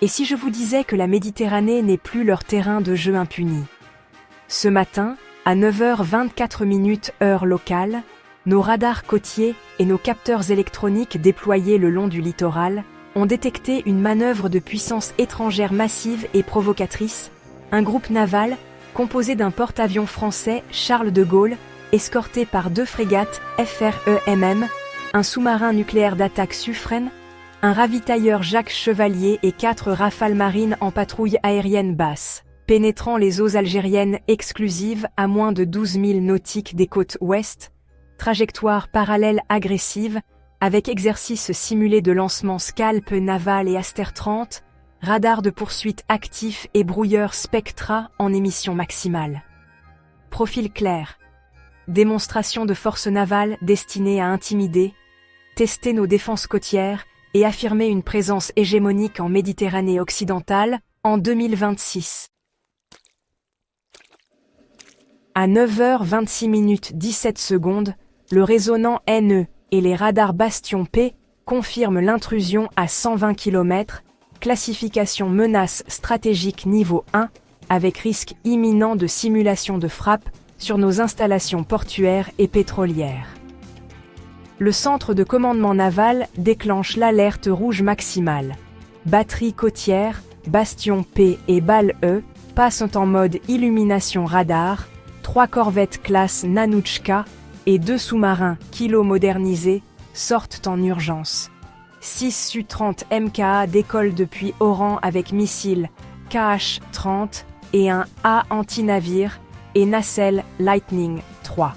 Et si je vous disais que la Méditerranée n'est plus leur terrain de jeu impuni? Ce matin, à 9h24 heure locale, nos radars côtiers et nos capteurs électroniques déployés le long du littoral ont détecté une manœuvre de puissance étrangère massive et provocatrice, un groupe naval composé d'un porte-avions français Charles de Gaulle, escorté par 2 frégates FREMM, un sous-marin nucléaire d'attaque Suffren, un ravitailleur Jacques Chevalier et 4 rafales marines en patrouille aérienne basse, pénétrant les eaux algériennes exclusives à moins de 12 000 nautiques des côtes ouest, trajectoire parallèle agressive, avec exercice simulé de lancement Scalp naval et Aster 30, radar de poursuite actif et brouilleur Spectra en émission maximale. Profil clair. Démonstration de force navale destinée à intimider, tester nos défenses côtières et affirmer une présence hégémonique en Méditerranée occidentale en 2026. À 9h26 le résonnant NE et les radars Bastion P confirment l'intrusion à 120 km, classification menace stratégique niveau 1, avec risque imminent de simulation de frappe sur nos installations portuaires et pétrolières. Le centre de commandement naval déclenche l'alerte rouge maximale. Batterie côtière, Bastion P et BAL E passent en mode illumination radar, 3 corvettes classe Nanouchka et 2 sous-marins Kilo modernisés sortent en urgence. 6 Su-30 MKA décollent depuis Oran avec missiles KH-30 et un A anti-navire et nacelle Lightning 3.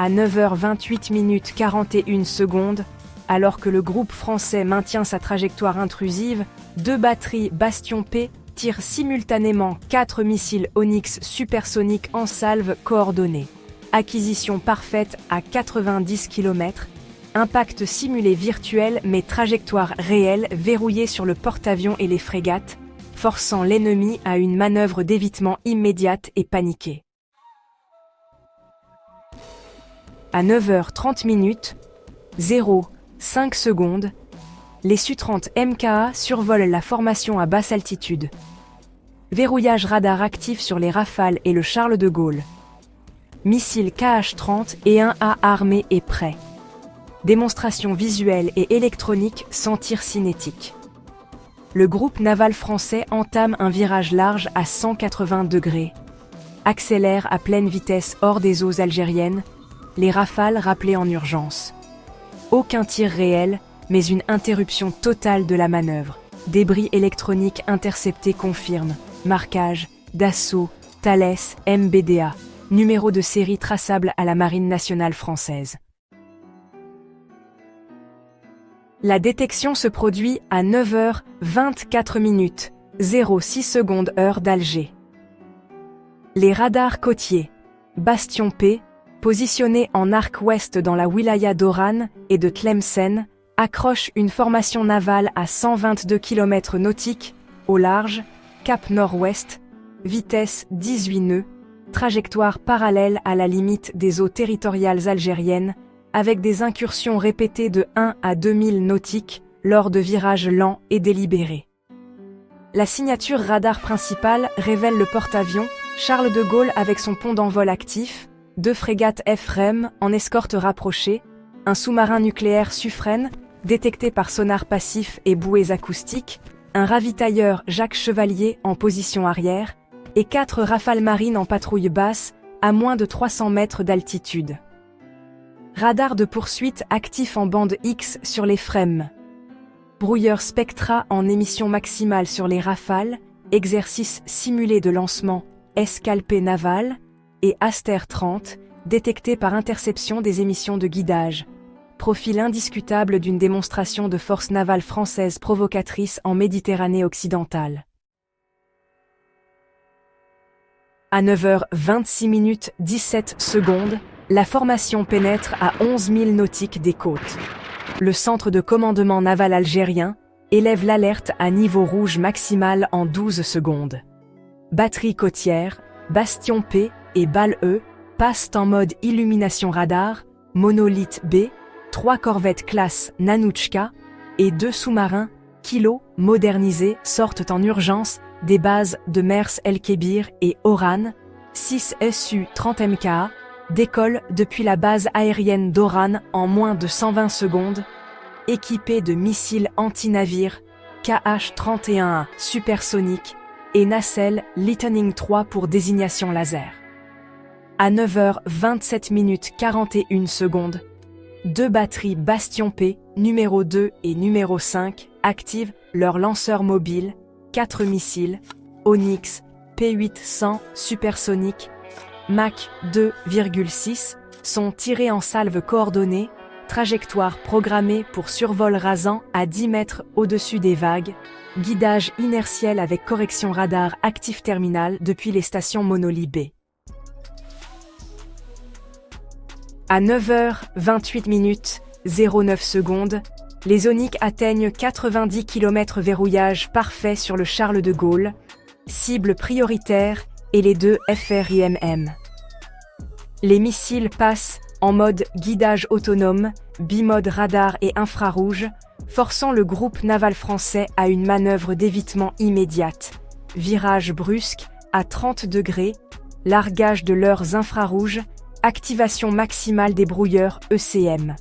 À 9h28 alors que le groupe français maintient sa trajectoire intrusive, 2 batteries Bastion P tirent simultanément 4 missiles Onyx supersoniques en salve coordonnée. Acquisition parfaite à 90 km, impact simulé virtuel mais trajectoire réelle verrouillée sur le porte-avions et les frégates, forçant l'ennemi à une manœuvre d'évitement immédiate et paniquée. À 9h30 0,5 secondes, les Su-30 MKA survolent la formation à basse altitude. Verrouillage radar actif sur les Rafales et le Charles de Gaulle. Missiles KH-30 et un A armé et prêt. Démonstration visuelle et électronique sans tir cinétique. Le groupe naval français entame un virage large à 180 degrés. Accélère à pleine vitesse hors des eaux algériennes, les Rafales rappelées en urgence. Aucun tir réel, mais une interruption totale de la manœuvre. Débris électroniques interceptés confirment. Marquage, Dassault, Thales, MBDA. Numéro de série traçable à la Marine nationale française. La détection se produit à 9h24 06 heure d'Alger. Les radars côtiers, Bastion P, positionnés en arc ouest dans la wilaya d'Oran et de Tlemcen, accrochent une formation navale à 122 km nautiques, au large, cap nord-ouest, vitesse 18 nœuds, trajectoire parallèle à la limite des eaux territoriales algériennes, avec des incursions répétées de 1 à 2000 nautiques lors de virages lents et délibérés. La signature radar principale révèle le porte-avions Charles de Gaulle avec son pont d'envol actif, 2 frégates FREMM en escorte rapprochée, un sous-marin nucléaire Suffren, détecté par sonar passif et bouées acoustiques, un ravitailleur Jacques Chevalier en position arrière, et 4 rafales marines en patrouille basse à moins de 300 mètres d'altitude. Radar de poursuite actif en bande X sur les FREMM. Brouilleur Spectra en émission maximale sur les Rafales, exercice simulé de lancement Scalp naval et Aster 30, détecté par interception des émissions de guidage. Profil indiscutable d'une démonstration de force navale française provocatrice en Méditerranée occidentale. À 9h26 17 secondes, la formation pénètre à 11 000 nautiques des côtes. Le centre de commandement naval algérien élève l'alerte à niveau rouge maximal en 12 secondes. Batterie côtière, Bastion P et BAL E passent en mode illumination radar, Monolith B, 3 corvettes classe Nanouchka et 2 sous-marins Kilo, modernisés, sortent en urgence des bases de Mers El-Kébir et Oran. 6 Su-30 MKA décollent depuis la base aérienne d'Oran en moins de 120 secondes, équipés de missiles anti-navires KH-31A supersoniques et nacelles Lightning III pour désignation laser. À 9h27 41 secondes, 2 batteries Bastion P, numéro 2 et numéro 5, activent leurs lanceurs mobiles, 4 missiles, Onyx, P800 supersoniques, Mach 2,6, sont tirés en salve coordonnée, trajectoire programmée pour survol rasant à 10 mètres au-dessus des vagues, guidage inertiel avec correction radar actif terminal depuis les stations Monoli-B. À 9h28 09 secondes, les Onyx atteignent 90 km verrouillage parfait sur le Charles de Gaulle, cible prioritaire et les 2 FRIMM. Les missiles passent en mode guidage autonome, bimode radar et infrarouge, forçant le groupe naval français à une manœuvre d'évitement immédiate. Virage brusque à 30 degrés, largage de leurs infrarouges, activation maximale des brouilleurs ECM.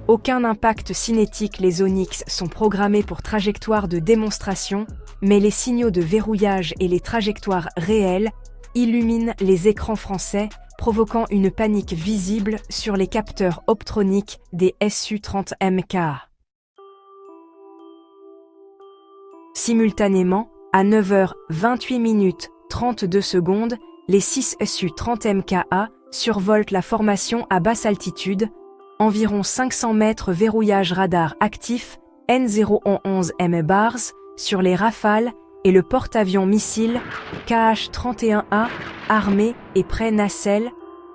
Aucun impact cinétique, les Onyx sont programmés pour trajectoire de démonstration, mais les signaux de verrouillage et les trajectoires réelles illuminent les écrans français, provoquant une panique visible sur les capteurs optroniques des Su-30 MKA. Simultanément, à 9h28 32 secondes, les 6 Su-30 MKA survolent la formation à basse altitude, environ 500 mètres verrouillage radar actif, N011 M-Bars, sur les Rafales et le porte-avions missile KH-31A, armé et prêt nacelle,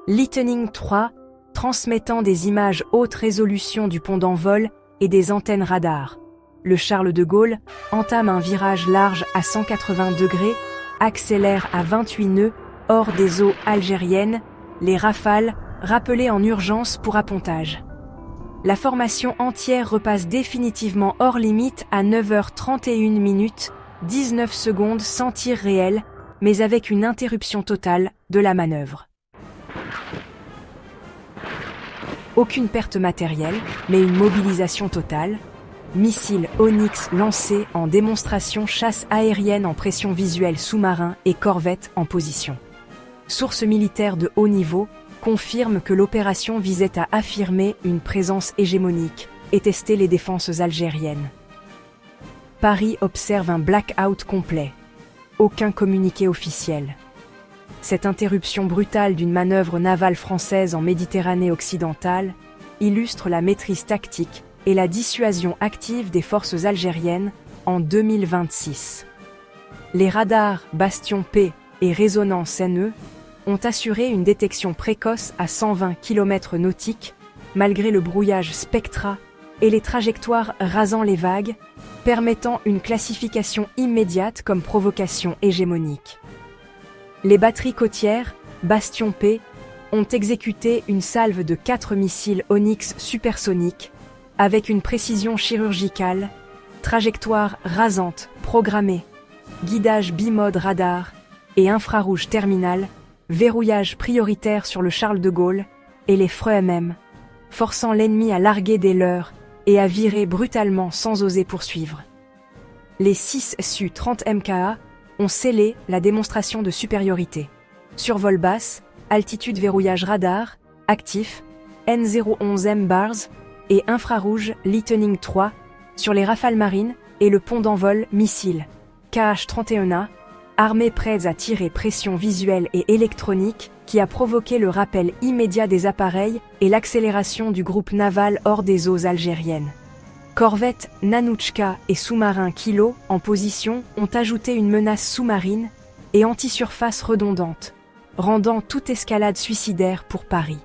Lightning III, transmettant des images haute résolution du pont d'envol et des antennes radar. Le Charles de Gaulle entame un virage large à 180 degrés, accélère à 28 nœuds hors des eaux algériennes, les Rafales rappelés en urgence pour appontage. La formation entière repasse définitivement hors limite à 9h31 19 secondes sans tir réel, mais avec une interruption totale de la manœuvre. Aucune perte matérielle, mais une mobilisation totale. Missiles Onyx lancés en démonstration, chasse aérienne en pression visuelle sous-marin et corvette en position. Sources militaires de haut niveau confirment que l'opération visait à affirmer une présence hégémonique et tester les défenses algériennes. Paris observe un blackout complet. Aucun communiqué officiel. Cette interruption brutale d'une manœuvre navale française en Méditerranée occidentale illustre la maîtrise tactique et la dissuasion active des forces algériennes en 2026. Les radars Bastion P et Résonance NE ont assuré une détection précoce à 120 km nautiques, malgré le brouillage Spectra et les trajectoires rasant les vagues, permettant une classification immédiate comme provocation hégémonique. Les batteries côtières, Bastion P, ont exécuté une salve de 4 missiles Onyx supersoniques, avec une précision chirurgicale, trajectoire rasante programmée, guidage bimode radar et infrarouge terminal, verrouillage prioritaire sur le Charles de Gaulle et les FREMM, forçant l'ennemi à larguer des leurs et à virer brutalement sans oser poursuivre. Les 6 Su-30 MKA ont scellé la démonstration de supériorité. Survol basse, altitude verrouillage radar, actif, N011 M-Bars et infrarouge Lightning III sur les Rafales marines et le pont d'envol missile KH-31A, armés prêts à tirer pression visuelle et électronique qui a provoqué le rappel immédiat des appareils et l'accélération du groupe naval hors des eaux algériennes. Corvettes Nanouchka et sous-marins Kilo en position ont ajouté une menace sous-marine et anti-surface redondante, rendant toute escalade suicidaire pour Paris.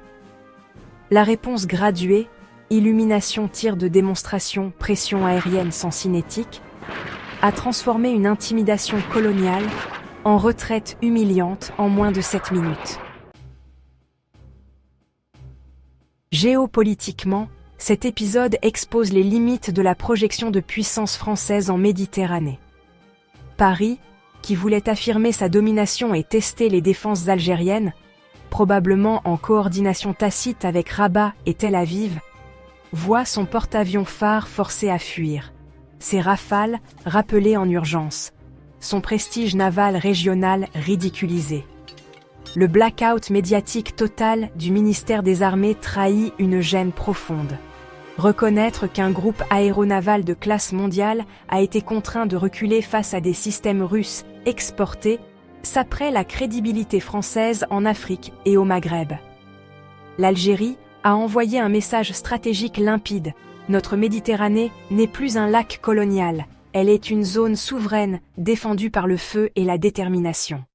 La réponse graduée, illumination, tir de démonstration, pression aérienne sans cinétique, a transformé une intimidation coloniale en retraite humiliante en moins de 7 minutes. Géopolitiquement, Cet épisode expose les limites de la projection de puissance française en Méditerranée. Paris, qui voulait affirmer sa domination et tester les défenses algériennes, probablement en coordination tacite avec Rabat et Tel Aviv, voit son porte-avions phare forcé à fuir, ses Rafales rappelées en urgence, son prestige naval régional ridiculisé. Le blackout médiatique total du ministère des Armées trahit une gêne profonde. Reconnaître qu'un groupe aéronaval de classe mondiale a été contraint de reculer face à des systèmes russes exportés saperait la crédibilité française en Afrique et au Maghreb. L'Algérie a envoyé un message stratégique limpide. Notre Méditerranée n'est plus un lac colonial, elle est une zone souveraine défendue par le feu et la détermination.